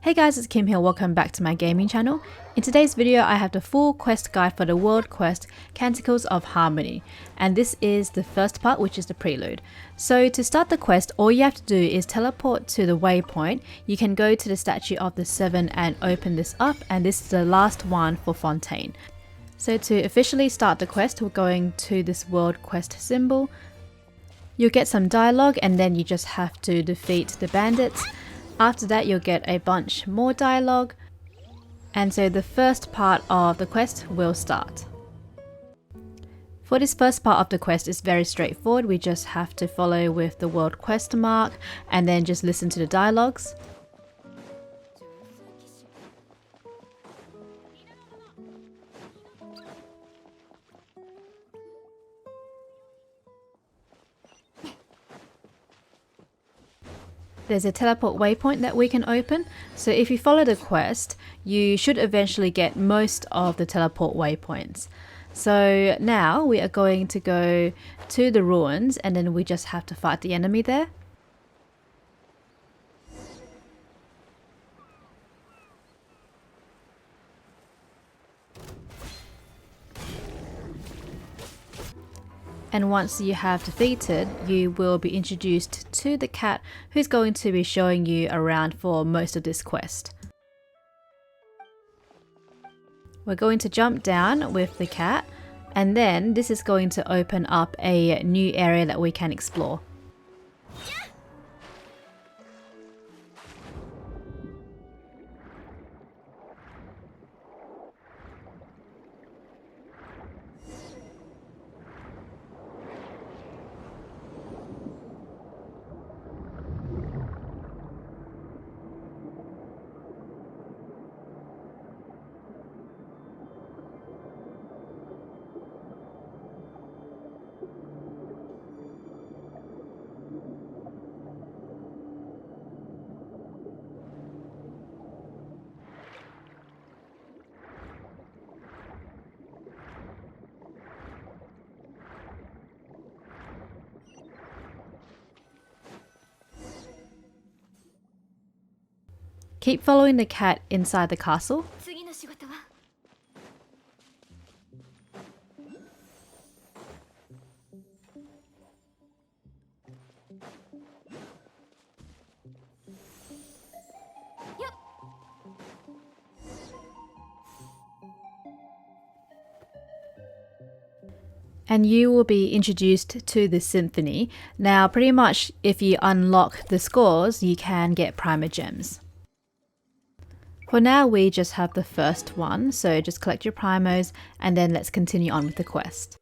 Hey guys, it's Kim here, welcome back to my gaming channel. In today's video I have the full quest guide for the world quest Canticles of Harmony, and this is the first part, which is the prelude. So to start the quest, all you have to do is teleport to the waypoint. You can go to the statue of the Seven and open this up, and this is the last one for Fontaine. So to officially start the quest, we're going to this world quest symbol. You'll get some dialogue and then you just have to defeat the bandits. After that you'll get a bunch more dialogue, and so the first part of the quest will start. For this first part of the quest is very straightforward. We just have to follow with the world quest mark and then just listen to the dialogues. There's a teleport waypoint that we can open, so if you follow the quest, you should eventually get most of the teleport waypoints. So now we are going to go to the ruins and then we just have to fight the enemy there. And once you have defeated, you will be introduced to the cat who's going to be showing you around for most of this quest. We're going to jump down with the cat, and then this is going to open up a new area that we can explore. Keep following the cat inside the castle. And you will be introduced to the symphony. Now pretty much if you unlock the scores, you can get primer gems. For now we just have the first one, so just collect your primos and then let's continue on with the quest.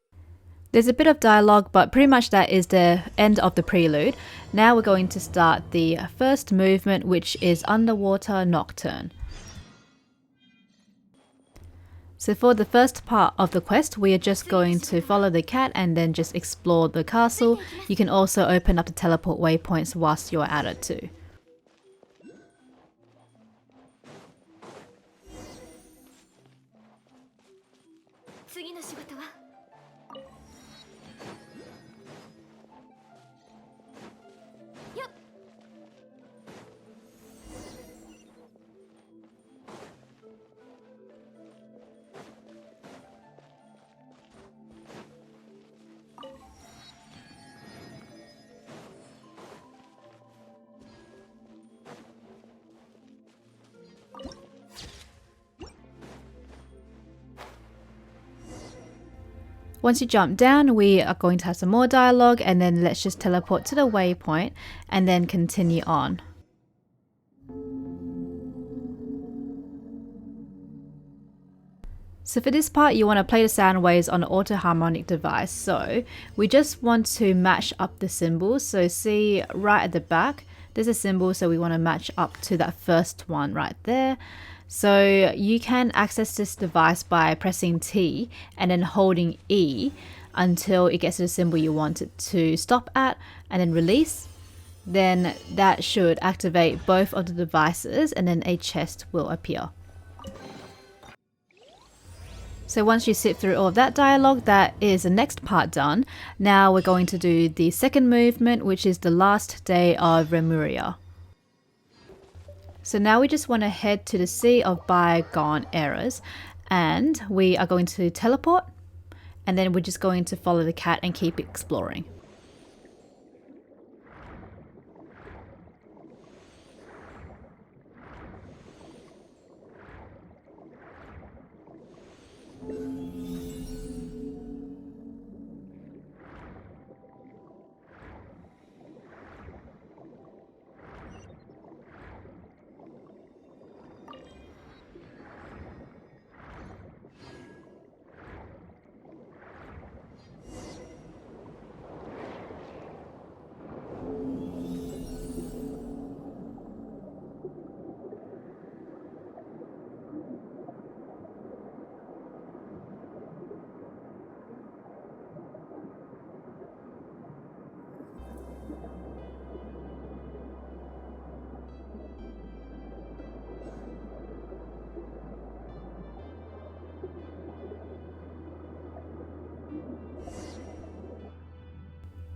There's a bit of dialogue, but pretty much that is the end of the prelude. Now we're going to start the first movement, which is Underwater Nocturne. So for the first part of the quest, we are just going to follow the cat and then just explore the castle. You can also open up the teleport waypoints whilst you're at it too. Once you jump down, we are going to have some more dialogue, and then let's just teleport to the waypoint and then continue on. So for this part, you want to play the sound waves on an auto harmonic device. So we just want to match up the symbols. So see right at the back, there's a symbol, so we want to match up to that first one right there. So you can access this device by pressing T and then holding E until it gets to the symbol you want it to stop at, and then release. Then that should activate both of the devices and then a chest will appear. So once you sit through all of that dialogue, that is the next part done. Now we're going to do the second movement, which is the last day of REMURIA. So now we just want to head to the Sea of Bygone Eras, and we are going to teleport, and then we're just going to follow the cat and keep exploring.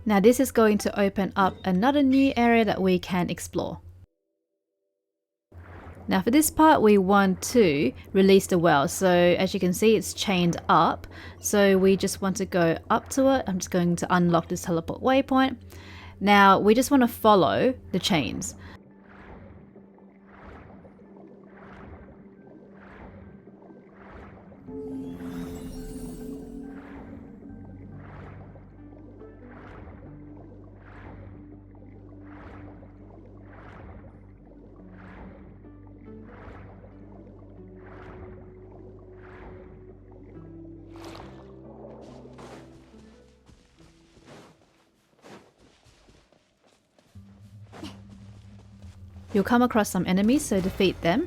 Now this is going to open up another new area that we can explore. Now for this part we want to release the well, so as you can see it's chained up, so we just want to go up to it. I'm just going to unlock this teleport waypoint. Now we just want to follow the chains. You'll come across some enemies, so defeat them.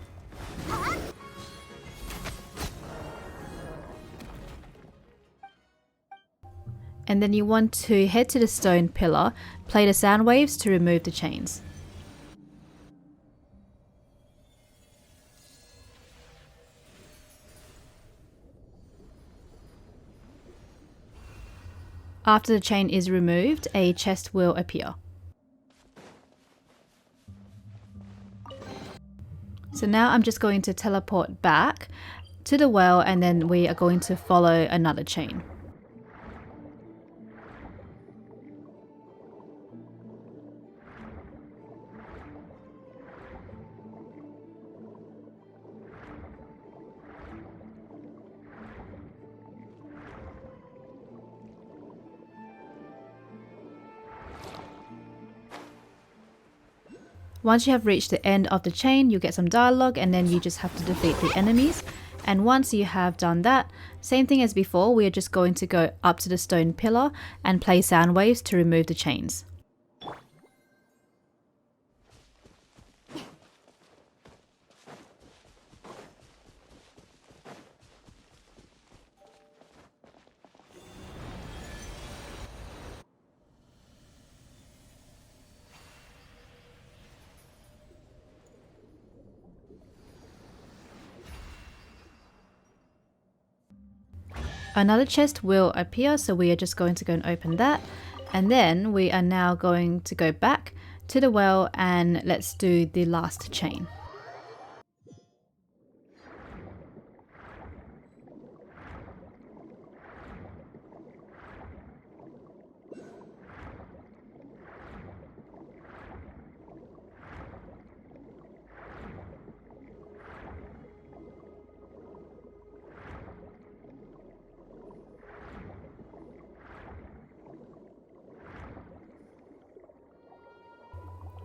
And then you want to head to the stone pillar, play the sound waves to remove the chains. After the chain is removed, a chest will appear. So now I'm just going to teleport back to the well, and then we are going to follow another chain. Once you have reached the end of the chain, you get some dialogue, and then you just have to defeat the enemies. And once you have done that, same thing as before, we are just going to go up to the stone pillar and play sound waves to remove the chains. Another chest will appear, so we are just going to go and open that, and then we are now going to go back to the well and let's do the last chain.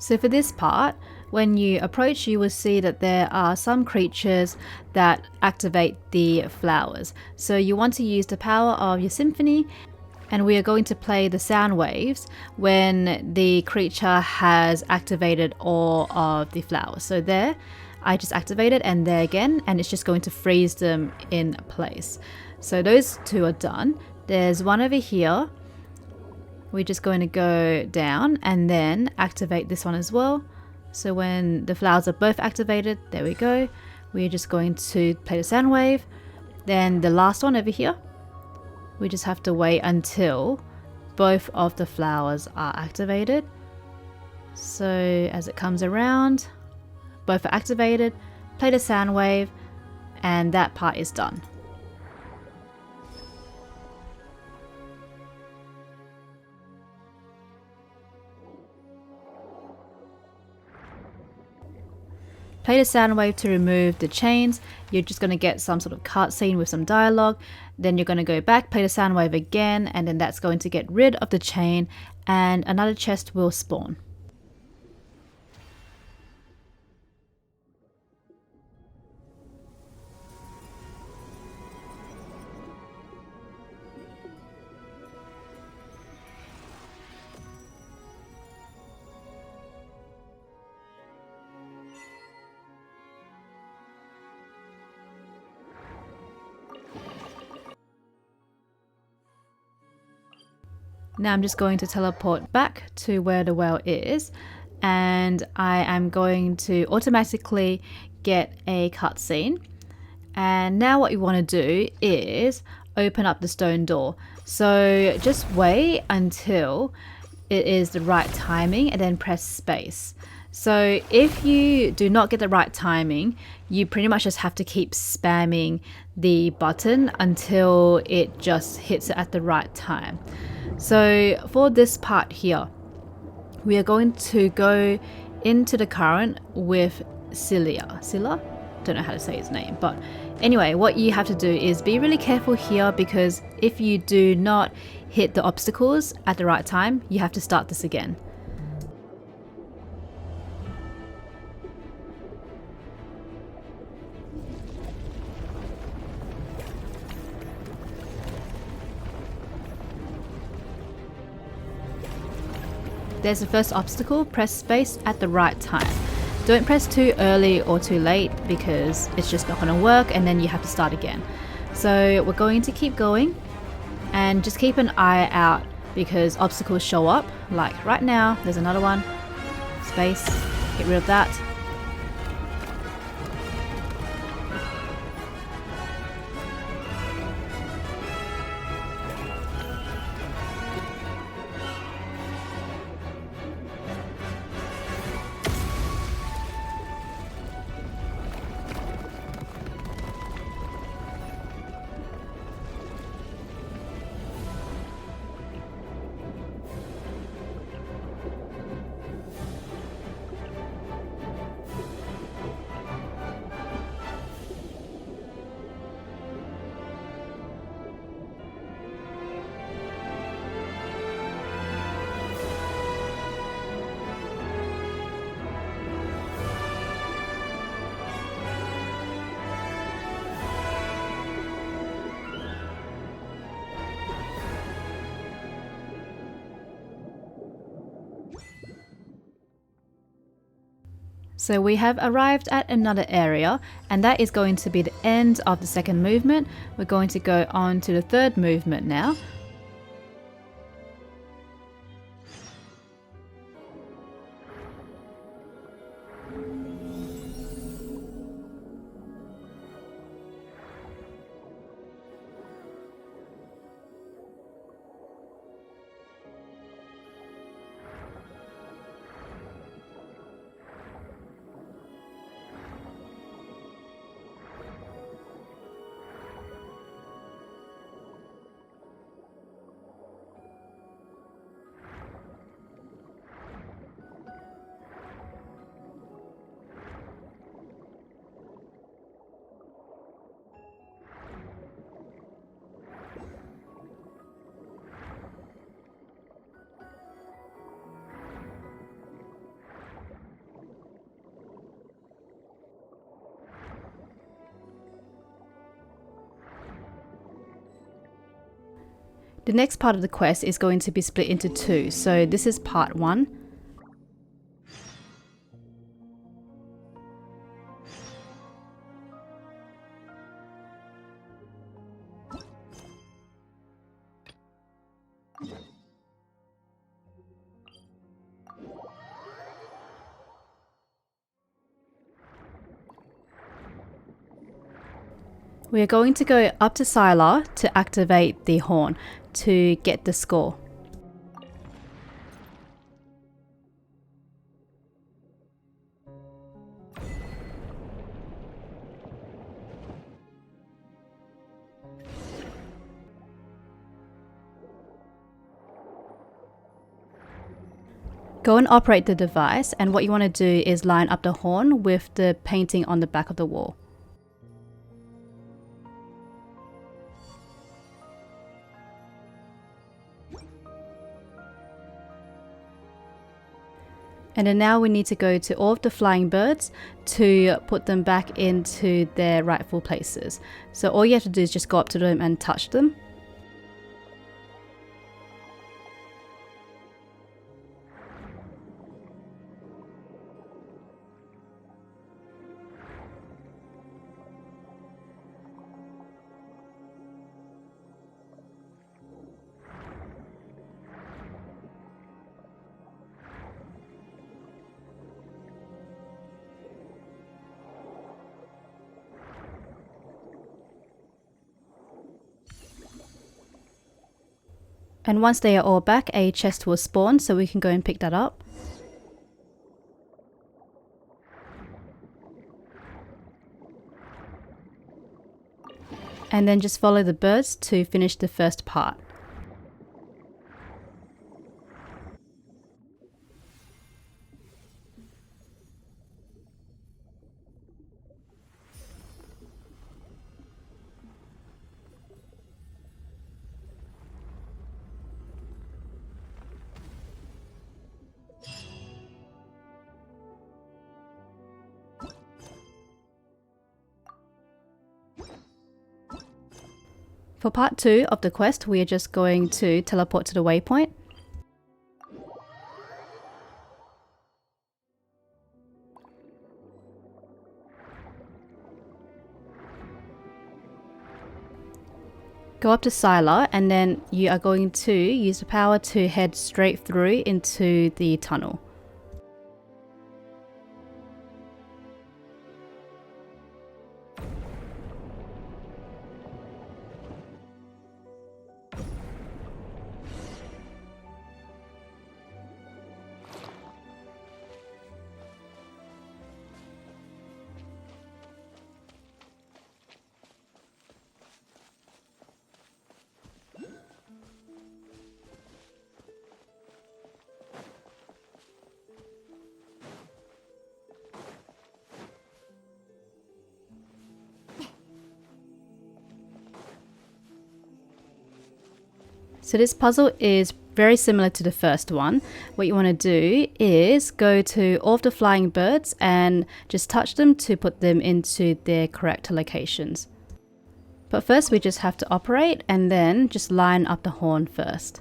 So for this part, when you approach, you will see that there are some creatures that activate the flowers. So you want to use the power of your symphony, and we are going to play the sound waves when the creature has activated all of the flowers. So there, I just activated, and there again, and it's just going to freeze them in place. So those two are done. There's one over here. We're just going to go down and then activate this one as well. So when the flowers are both activated, there we go. We're just going to play the sound wave. Then the last one over here, we just have to wait until both of the flowers are activated. So as it comes around, both are activated, play the sound wave, and that part is done. Play the sound wave to remove the chains. You're just going to get some sort of cutscene with some dialogue. Then you're going to go back, play the sound wave again, and then that's going to get rid of the chain and another chest will spawn. Now I'm just going to teleport back to where the well is, and I am going to automatically get a cutscene. And now what you want to do is open up the stone door. So just wait until it is the right timing and then press space. So if you do not get the right timing, you pretty much just have to keep spamming the button until it just hits it at the right time. So for this part here, we are going to go into the current with Scylla. Don't know how to say his name, but anyway, what you have to do is be really careful here, because if you do not hit the obstacles at the right time, you have to start this again. There's the first obstacle, press space at the right time. Don't press too early or too late, because it's just not going to work and then you have to start again. So we're going to keep going and just keep an eye out, because obstacles show up. Like right now, there's another one. Space, get rid of that. So we have arrived at another area, and that is going to be the end of the second movement. We're going to go on to the third movement now. The next part of the quest is going to be split into two, so this is part 1. We are going to go up to Scylla to activate the horn to get the score. Go and operate the device, and what you want to do is line up the horn with the painting on the back of the wall. And then now we need to go to all of the flying birds to put them back into their rightful places. So all you have to do is just go up to them and touch them. And once they are all back, a chest will spawn, so we can go and pick that up. And then just follow the birds to finish the first part. For part 2 of the quest, we are just going to teleport to the waypoint. Go up to Sila, and then you are going to use the power to head straight through into the tunnel. So this puzzle is very similar to the first one. What you want to do is go to all of the flying birds and just touch them to put them into their correct locations. But first we just have to operate and then just line up the horn first.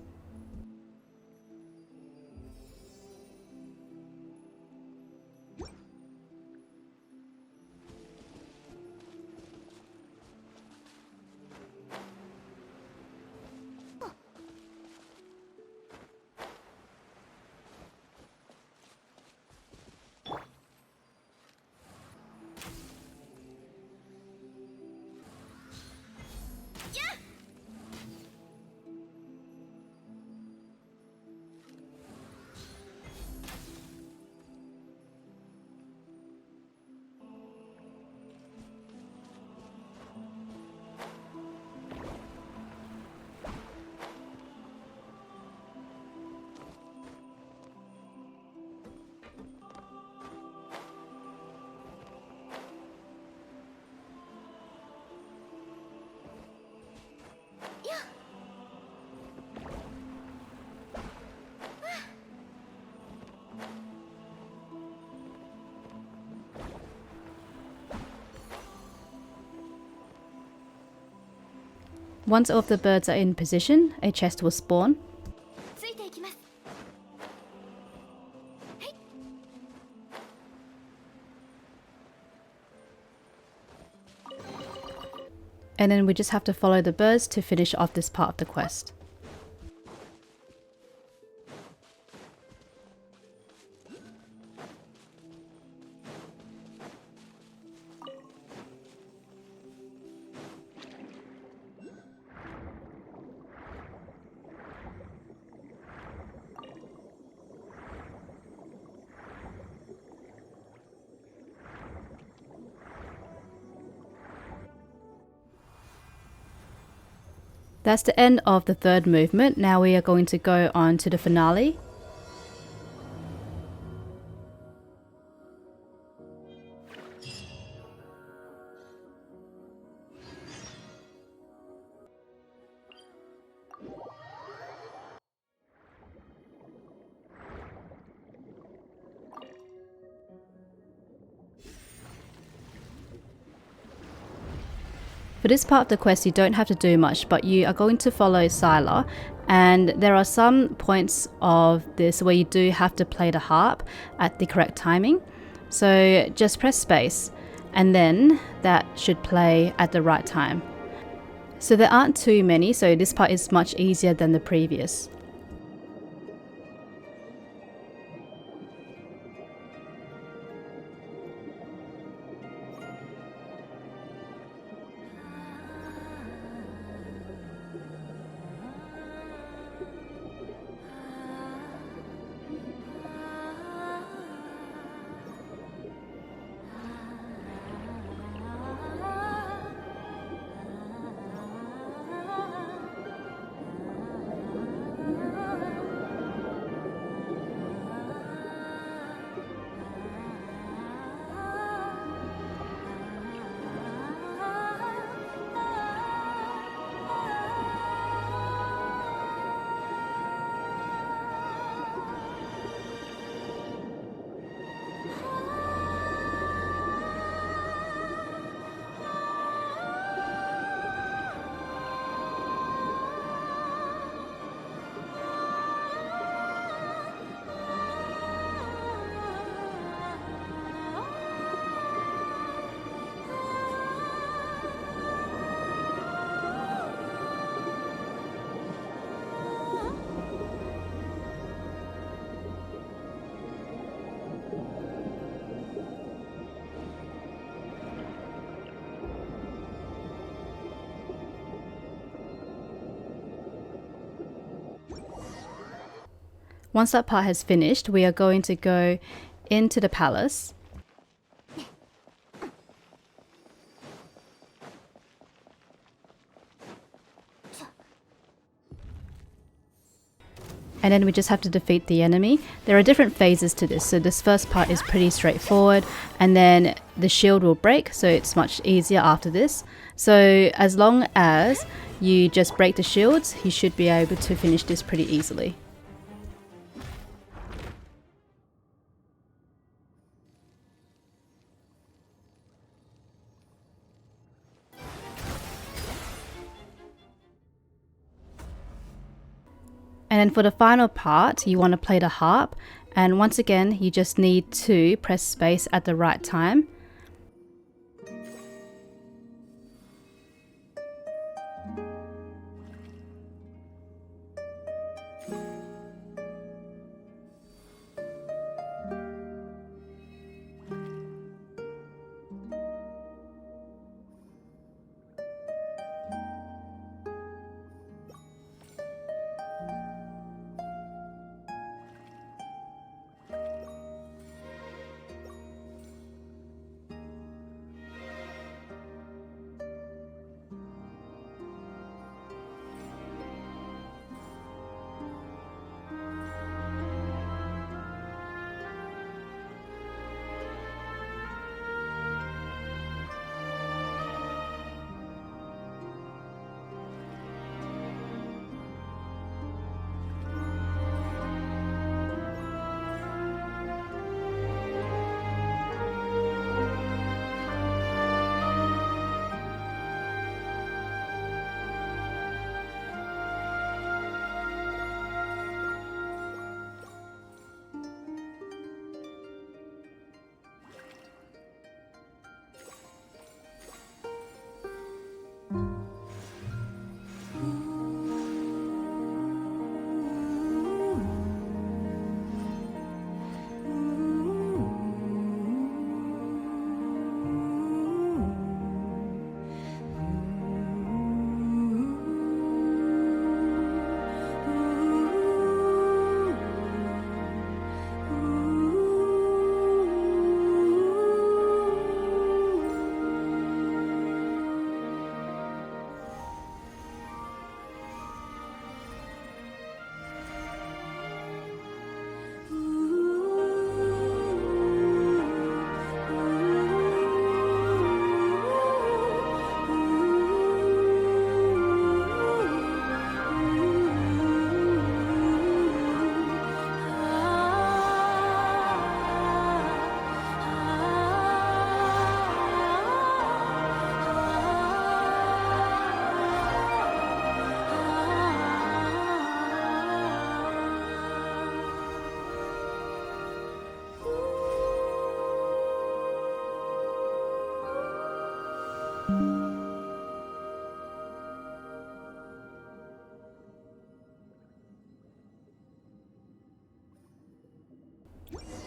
Once all of the birds are in position, a chest will spawn. And then we just have to follow the birds to finish off this part of the quest. That's the end of the third movement. Now we are going to go on to the finale. For this part of the quest, you don't have to do much, but you are going to follow Scylla, and there are some points of this where you do have to play the harp at the correct timing. So just press space, and then that should play at the right time. So there aren't too many, so this part is much easier than the previous. Once that part has finished, we are going to go into the palace. And then we just have to defeat the enemy. There are different phases to this, so this first part is pretty straightforward, and then the shield will break, so it's much easier after this. So as long as you just break the shields, you should be able to finish this pretty easily. And then for the final part, you want to play the harp, and once again you just need to press space at the right time.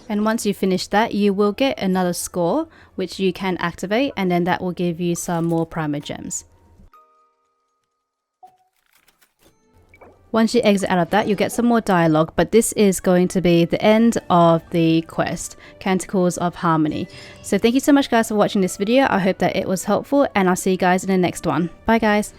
And once you finish that, you will get another score, which you can activate, and then that will give you some more primer gems. Once you exit out of that, you'll get some more dialogue, but this is going to be the end of the quest, Canticles of Harmony. So thank you so much guys for watching this video. I hope that it was helpful, and I'll see you guys in the next one. Bye guys!